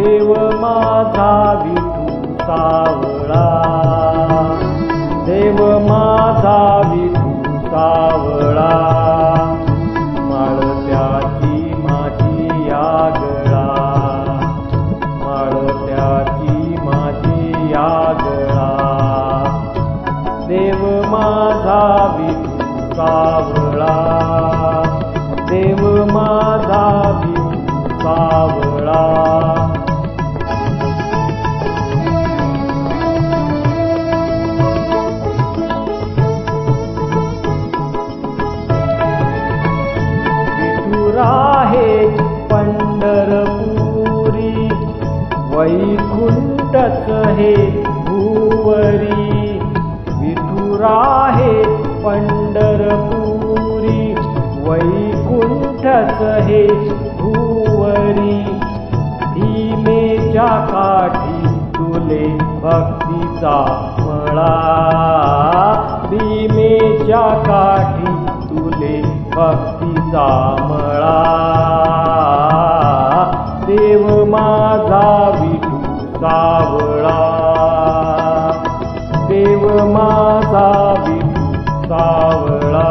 देव माझा विठू सावळा, देव माझा विठू सावळा, माळत्याची माझी आगळा, माळत्याची माझी आगळा, देव माझा विठू सावळा, देव माझा विठू सावळा. विठू राहे पंढरपुरी, वैकुंठच हे भुवरी. विठू राहे पंढरपुरी, वैकुंठच हे भुवरी. भीमेच्या काठी तुले भक्तीचा मळा, भीमेच्या काठी तुले भक्तीचा मळा, देव माझा विठू सावळा, देव माझा विठू सावळा.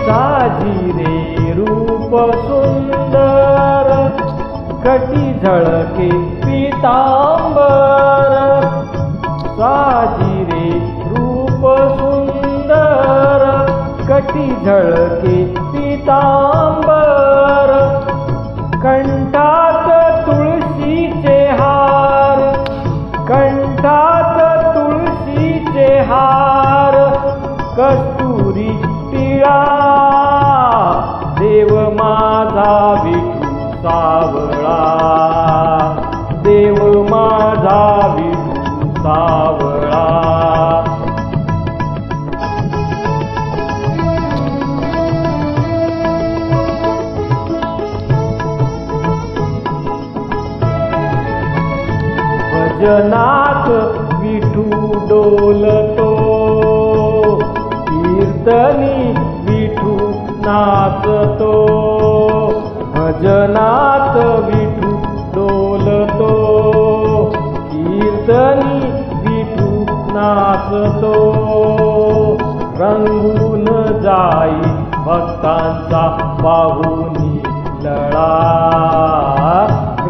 साजी रे रूप सुंदर, कटी झळके पीतांबर. साजी रे रूप सुंदर, कटी झळके पीतांबर. कंठात तुळशीचे हार, कंठात तुळशीचे हार. कस्तुरी टिळा, देव माझा विठू सावळा, देव माझा विठू सावळा. भजनात विठू डोलतो, कीर्तनी विठू नाचतो. भजनात विठू डोलतो, कीर्तनी विठू नाचतो. रंगून जाई भक्तांचा पाहुनी लळा,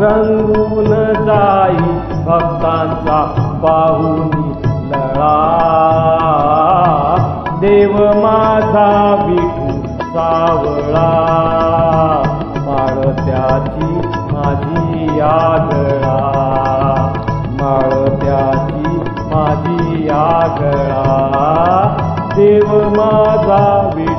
रंगून जाई भक्तांचा पाहुनी लळा, देव माझा विठू सावळा. माळत्याची माझी आगळा, माळत्याची माझी आगळा, देव माझा विठू